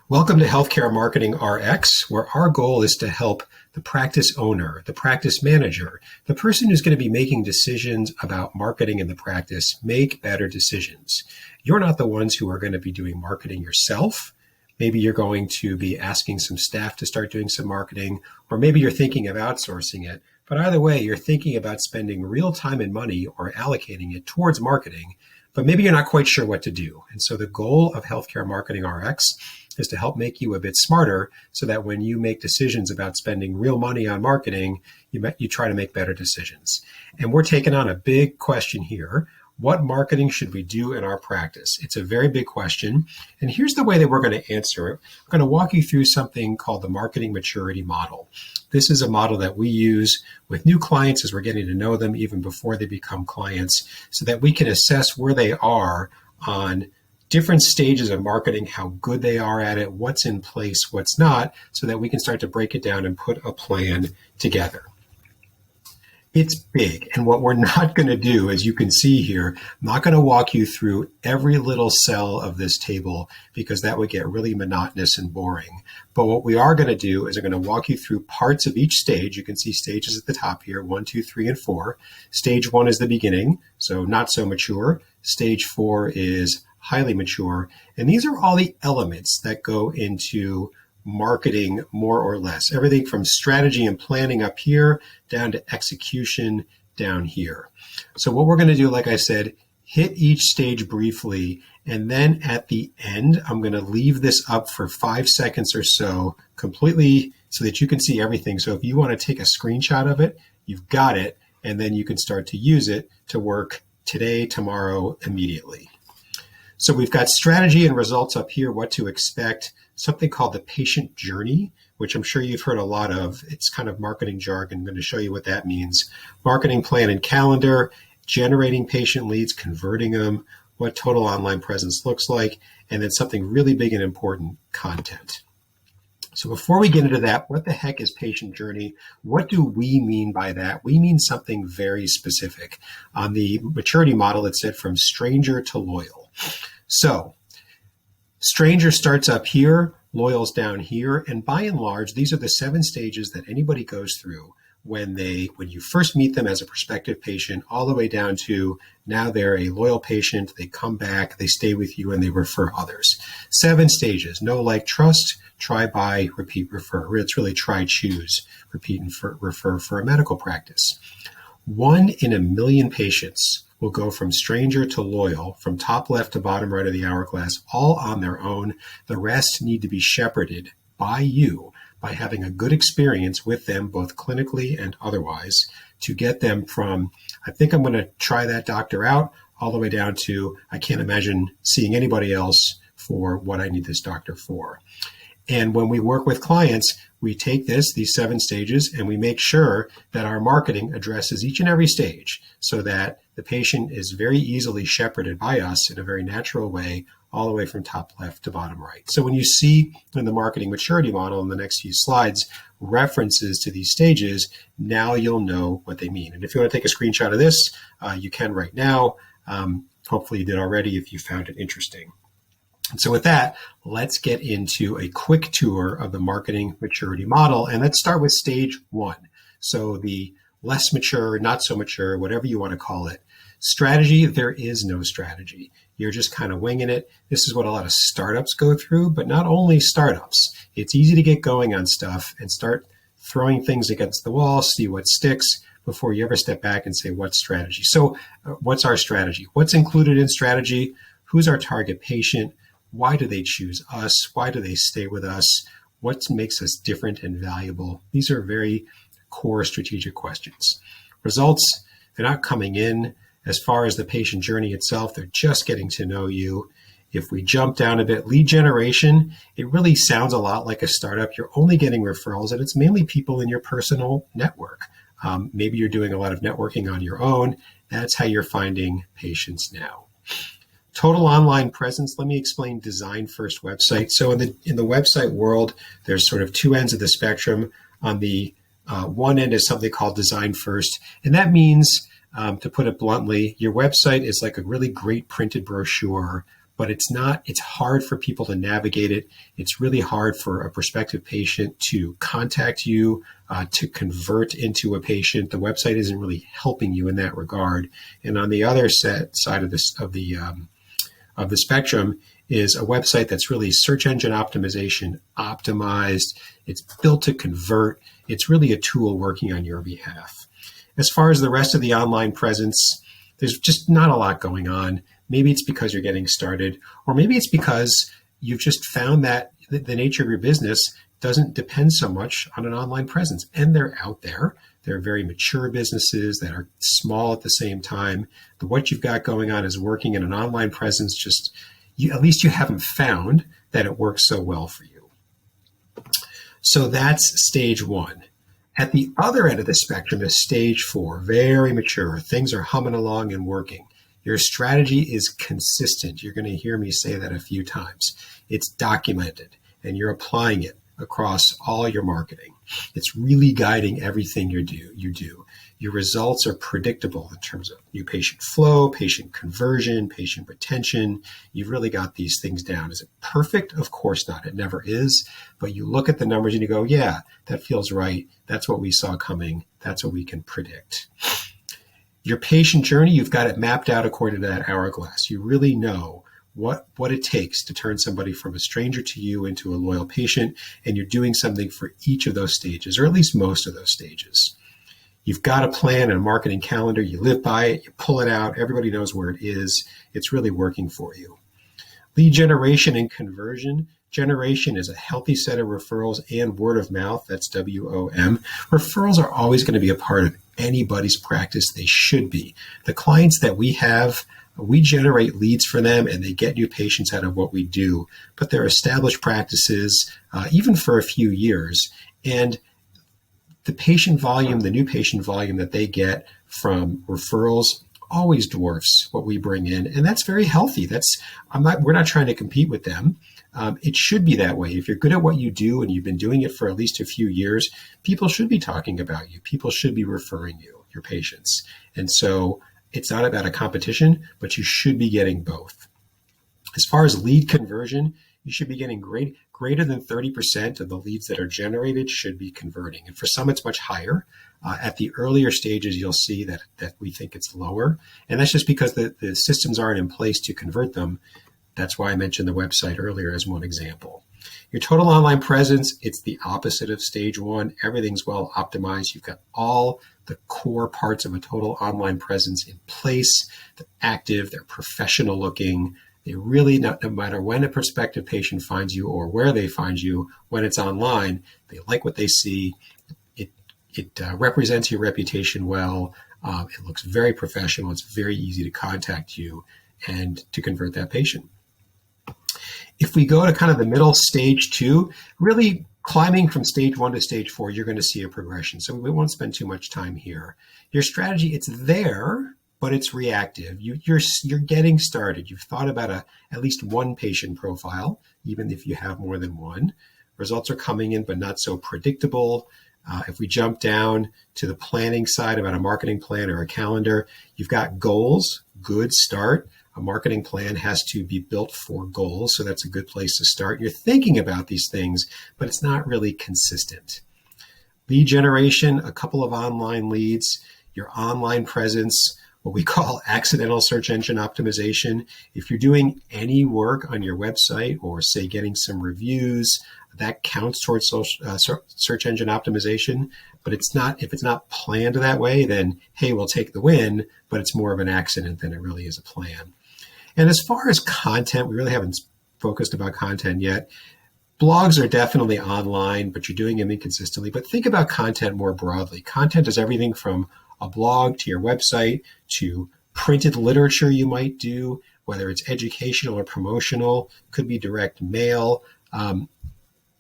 Welcome to Healthcare Marketing RX, where our goal is to help the practice owner, the practice manager, the person who's going to be making decisions about marketing in the practice, make better decisions. You're not the ones who are going to be doing marketing yourself. Maybe you're going to be asking some staff to start doing some marketing, or maybe you're thinking of outsourcing it. But either way, you're thinking about spending real time and money or allocating it towards marketing, but maybe you're not quite sure what to do. And so the goal of Healthcare Marketing RX is to help make you a bit smarter so that when you make decisions about spending real money on marketing, you try to make better decisions. And we're taking on a big question here. What marketing should we do in our practice? It's a very big question. And here's the way that we're going to answer it. I'm going to walk you through something called the marketing maturity model. This is a model that we use with new clients as we're getting to know them even before they become clients so that we can assess where they are on different stages of marketing, how good they are at it, what's in place, what's not, so that we can start to break it down and put a plan together. It's big. And what we're not going to do, as you can see here, I'm not going to walk you through every little cell of this table because that would get really monotonous and boring. But what we are going to do is I'm going to walk you through parts of each stage. You can see stages at the top here, 1, 2, 3, and 4. Stage 1 is the beginning, so not so mature. Stage 4 is highly mature. And these are all the elements that go into marketing more or less. Everything from strategy and planning up here down to execution down here. So what we're going to do, like I said, hit each stage briefly. And then at the end, I'm going to leave this up for 5 seconds or so completely so that you can see everything. So if you want to take a screenshot of it, you've got it. And then you can start to use it to work today, tomorrow, immediately. So we've got strategy and results up here, what to expect, something called the patient journey, which I'm sure you've heard a lot of. It's kind of marketing jargon. I'm going to show you what that means. Marketing plan and calendar, generating patient leads, converting them, what total online presence looks like, and then something really big and important, content. So before we get into that, what the heck is patient journey? What do we mean by that? We mean something very specific. On the maturity model, it said from stranger to loyal. So stranger starts up here, loyal's down here, and by and large, these are the 7 stages that anybody goes through when you first meet them as a prospective patient, all the way down to now they're a loyal patient, they come back, they stay with you, and they refer others. 7 stages: know, like, trust, try, buy, repeat, refer. It's really try, choose, repeat, and refer for a medical practice. 1 in a million patients will go from stranger to loyal, from top left to bottom right of the hourglass, all on their own. The rest need to be shepherded by you, by having a good experience with them, both clinically and otherwise, to get them from, I think I'm going to try that doctor out, all the way down to, I can't imagine seeing anybody else for what I need this doctor for. And when we work with clients, we take these 7 stages, and we make sure that our marketing addresses each and every stage so that the patient is very easily shepherded by us in a very natural way, all the way from top left to bottom right. So when you see in the marketing maturity model in the next few slides references to these stages, now you'll know what they mean. And if you want to take a screenshot of this, you can right now. Hopefully you did already if you found it interesting. And so with that, let's get into a quick tour of the marketing maturity model. And let's start with stage 1. So the less mature, not so mature, whatever you want to call it. Strategy, there is no strategy. You're just kind of winging it. This is what a lot of startups go through, but not only startups. It's easy to get going on stuff and start throwing things against the wall, see what sticks before you ever step back and say, what's strategy? So what's our strategy? What's included in strategy? Who's our target patient? Why do they choose us? Why do they stay with us? What makes us different and valuable? These are very core strategic questions. Results, they're not coming in. As far as the patient journey itself, they're just getting to know you. If we jump down a bit, lead generation, it really sounds a lot like a startup. You're only getting referrals, and it's mainly people in your personal network. Maybe you're doing a lot of networking on your own. That's how you're finding patients now. Total online presence. Let me explain design first website. So in the website world, there's sort of 2 ends of the spectrum. On the one end is something called design first. And that means, to put it bluntly, your website is like a really great printed brochure, but it's hard for people to navigate it. It's really hard for a prospective patient to contact you, to convert into a patient. The website isn't really helping you in that regard. And on the other side of the spectrum is a website that's really search engine optimization optimized. It's built to convert. It's really a tool working on your behalf. As far as the rest of the online presence, there's just not a lot going on. Maybe it's because you're getting started, or maybe it's because you've just found that the nature of your business doesn't depend so much on an online presence. And they're out there. They're very mature businesses that are small at the same time. What you've got going on is working in an online presence. At least you haven't found that it works so well for you. So that's stage one. At the other end of the spectrum is stage 4, very mature. Things are humming along and working. Your strategy is consistent. You're going to hear me say that a few times. It's documented, and you're applying it across all your marketing. It's really guiding everything you do. Your results are predictable in terms of new patient flow, patient conversion, patient retention. You've really got these things down. Is it perfect? Of course not. It never is. But you look at the numbers and you go, yeah, that feels right. That's what we saw coming. That's what we can predict. Your patient journey, you've got it mapped out according to that hourglass. You really know what it takes to turn somebody from a stranger to you into a loyal patient, and you're doing something for each of those stages, or at least most of those stages. You've got a plan and a marketing calendar. You live by it. You pull it out. Everybody knows where it is. It's really working for you. Lead generation and conversion. Generation is a healthy set of referrals and word of mouth. That's WOM. Referrals are always going to be a part of anybody's practice. They should be. The clients that we have, we generate leads for them and they get new patients out of what we do. But they're established practices, even for a few years. And the patient volume, the new patient volume that they get from referrals always dwarfs what we bring in. And that's very healthy. We're not trying to compete with them. It should be that way. If you're good at what you do and you've been doing it for at least a few years, people should be talking about you. People should be referring you, your patients. And so it's not about a competition, but you should be getting both. As far as lead conversion, you should be getting greater than 30% of the leads that are generated should be converting. And for some, it's much higher. At the earlier stages, you'll see that we think it's lower. And that's just because the systems aren't in place to convert them. That's why I mentioned the website earlier as one example. Your total online presence, it's the opposite of stage 1. Everything's well optimized. You've got all the core parts of a total online presence in place. They're active, they're professional looking. They really, no matter when a prospective patient finds you or where they find you, when it's online, they like what they see. It represents your reputation well. It looks very professional. It's very easy to contact you and to convert that patient. If we go to kind of the middle, stage 2, really climbing from stage 1 to stage 4, you're going to see a progression. So we won't spend too much time here. Your strategy, it's there, but it's reactive. You're getting started. You've thought about at least one patient profile, even if you have more than one. Results are coming in, but not so predictable. If we jump down to the planning side about a marketing plan or a calendar, you've got goals, good start. A marketing plan has to be built for goals, so that's a good place to start. You're thinking about these things, but it's not really consistent. Lead generation, a couple of online leads, your online presence, what we call accidental search engine optimization. If you're doing any work on your website or say getting some reviews, that counts towards search engine optimization. But if it's not planned that way, then hey, we'll take the win, but it's more of an accident than it really is a plan. And as far as content, we really haven't focused about content yet. Blogs are definitely online, but you're doing them inconsistently. But think about content more broadly. Content is everything from a blog to your website to printed literature you might do, whether it's educational or promotional, could be direct mail.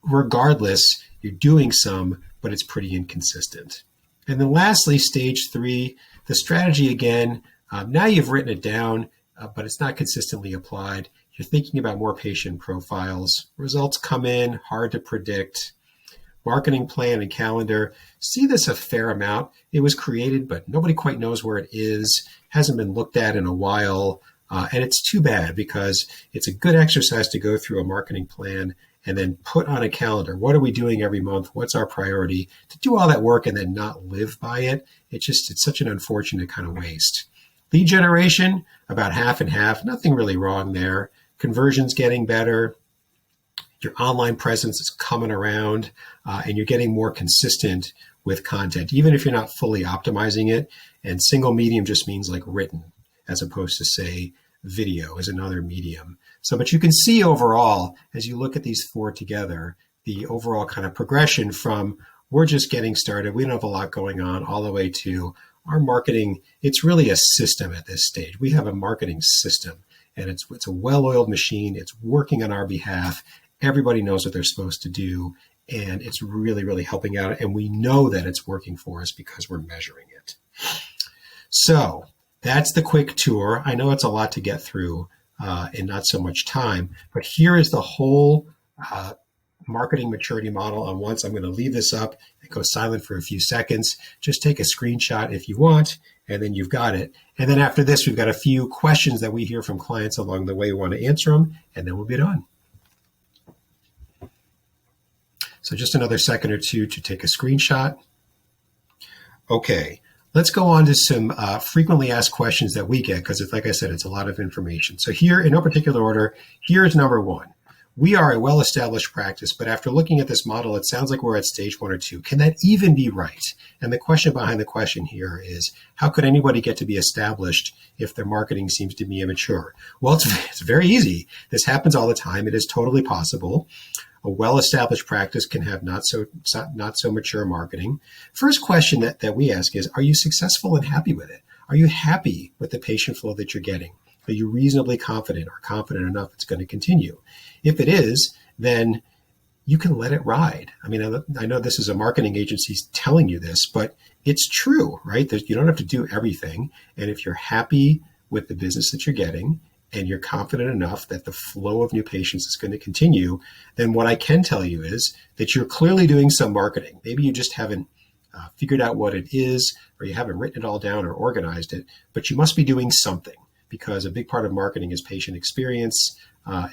Regardless, you're doing some, but it's pretty inconsistent. And then lastly, stage 3, the strategy again, now you've written it down, but it's not consistently applied. You're thinking about more patient profiles. Results come in, hard to predict. Marketing plan and calendar, see this a fair amount. It was created, but nobody quite knows where it is. Hasn't been looked at in a while. And it's too bad because it's a good exercise to go through a marketing plan and then put on a calendar. What are we doing every month? What's our priority? To do all that work and then not live by it, it's such an unfortunate kind of waste. Lead generation, about half and half, nothing really wrong there. Conversion's getting better. Your online presence is coming around, and you're getting more consistent with content, even if you're not fully optimizing it. And single medium just means like written, as opposed to, say, video is another medium. So, but you can see overall, as you look at these four together, the overall kind of progression from we're just getting started, we don't have a lot going on, all the way to our marketing. It's really a system at this stage. We have a marketing system, and it's a well-oiled machine. It's working on our behalf. Everybody knows what they're supposed to do, and it's really, really helping out. And we know that it's working for us because we're measuring it. So that's the quick tour. I know it's a lot to get through in not so much time, but here is the whole marketing maturity model on once. I'm going to leave this up and go silent for a few seconds. Just take a screenshot if you want, and then you've got it. And then after this, we've got a few questions that we hear from clients along the way. We want to answer them, and then we'll be done. So just another second or two to take a screenshot. Okay, let's go on to some frequently asked questions that we get, because like I said, it's a lot of information. So here, in no particular order, here's number one. We are a well-established practice, but after looking at this model, it sounds like we're at stage 1 or 2. Can that even be right? And the question behind the question here is, how could anybody get to be established if their marketing seems to be immature? Well, it's very easy. This happens all the time. It is totally possible. A well-established practice can have not so mature marketing. First question that we ask is, are you successful and happy with it? Are you happy with the patient flow that you're getting? Are you reasonably confident or confident enough it's going to continue? If it is, then you can let it ride. I mean, I know this is a marketing agency telling you this, but it's true, right? You don't have to do everything. And if you're happy with the business that you're getting, and you're confident enough that the flow of new patients is going to continue, then what I can tell you is that you're clearly doing some marketing. Maybe you just haven't figured out what it is, or you haven't written it all down or organized it, but you must be doing something, because a big part of marketing is patient experience.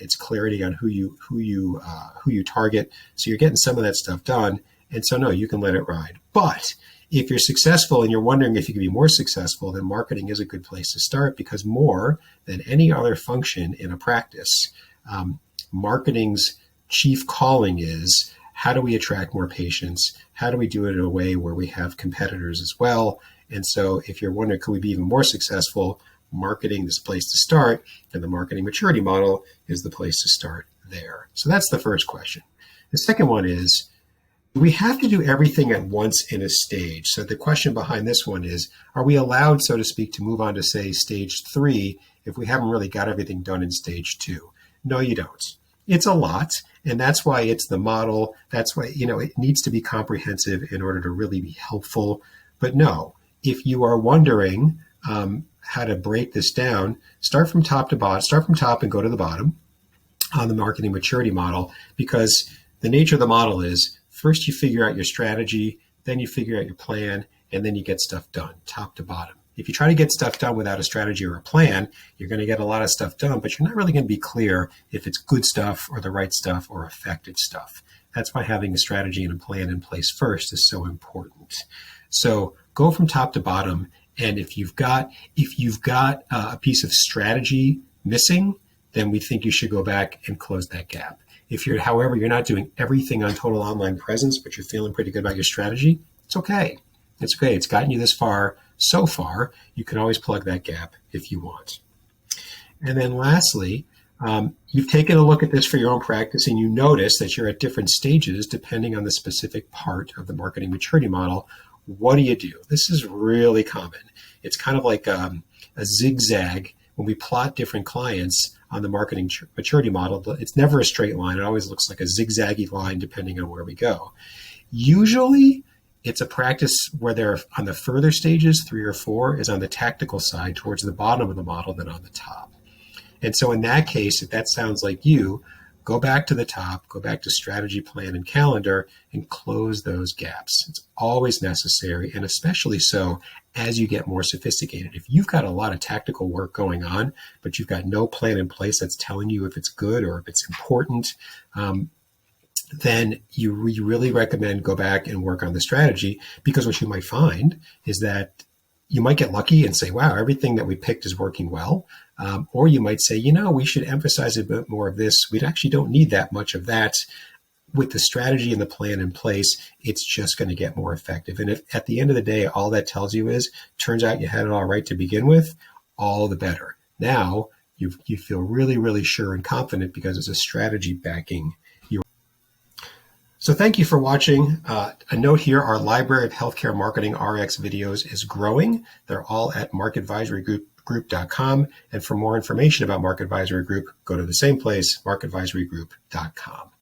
It's clarity on who you target. So you're getting some of that stuff done. And so no, you can let it ride. But if you're successful and you're wondering if you can be more successful, then marketing is a good place to start, because more than any other function in a practice, marketing's chief calling is, how do we attract more patients? How do we do it in a way where we have competitors as well? And so if you're wondering, could we be even more successful? Marketing is the place to start, and the marketing maturity model is the place to start there. So that's the first question. The second one is, do we have to do everything at once in a stage? So the question behind this one is, are we allowed, so to speak, to move on to, say, stage 3 if we haven't really got everything done in stage 2? No, you don't. It's a lot, and that's why it's the model. That's why, it needs to be comprehensive in order to really be helpful. But no, if you are wondering how to break this down, start from top to bottom, start from top and go to the bottom on the marketing maturity model, because the nature of the model is, first you figure out your strategy, then you figure out your plan, and then you get stuff done, top to bottom. If you try to get stuff done without a strategy or a plan, you're going to get a lot of stuff done, but you're not really going to be clear if it's good stuff or the right stuff or effective stuff. That's why having a strategy and a plan in place first is so important. So go from top to bottom, and if you've got a piece of strategy missing, then we think you should go back and close that gap. However, you're not doing everything on total online presence, but you're feeling pretty good about your strategy, it's okay. It's okay. It's gotten you this far. So far, you can always plug that gap if you want. And then lastly, you've taken a look at this for your own practice, and you notice that you're at different stages depending on the specific part of the marketing maturity model. What do you do? This is really common. It's kind of like a zigzag when we plot different clients on the marketing maturity model. It's never a straight line. It always looks like a zigzaggy line depending on where we go. Usually, it's a practice where they're on the further stages, 3 or 4, is on the tactical side towards the bottom of the model than on the top. And so in that case, if that sounds like you, go back to the top, go back to strategy, plan, and calendar, and close those gaps. It's always necessary, and especially so as you get more sophisticated. If you've got a lot of tactical work going on, but you've got no plan in place that's telling you if it's good or if it's important, then we really recommend go back and work on the strategy, because what you might find is that you might get lucky and say, wow, everything that we picked is working well. Or you might say, we should emphasize a bit more of this. We actually don't need that much of that. With the strategy and the plan in place, it's just going to get more effective. And if at the end of the day, all that tells you is, turns out you had it all right to begin with, all the better. Now you feel really, really sure and confident because it's a strategy backing you. So thank you for watching. A note here, our library of healthcare marketing RX videos is growing. They're all at marketadvisorygroup.com. And for more information about Market Advisory Group, go to the same place, marketadvisorygroup.com.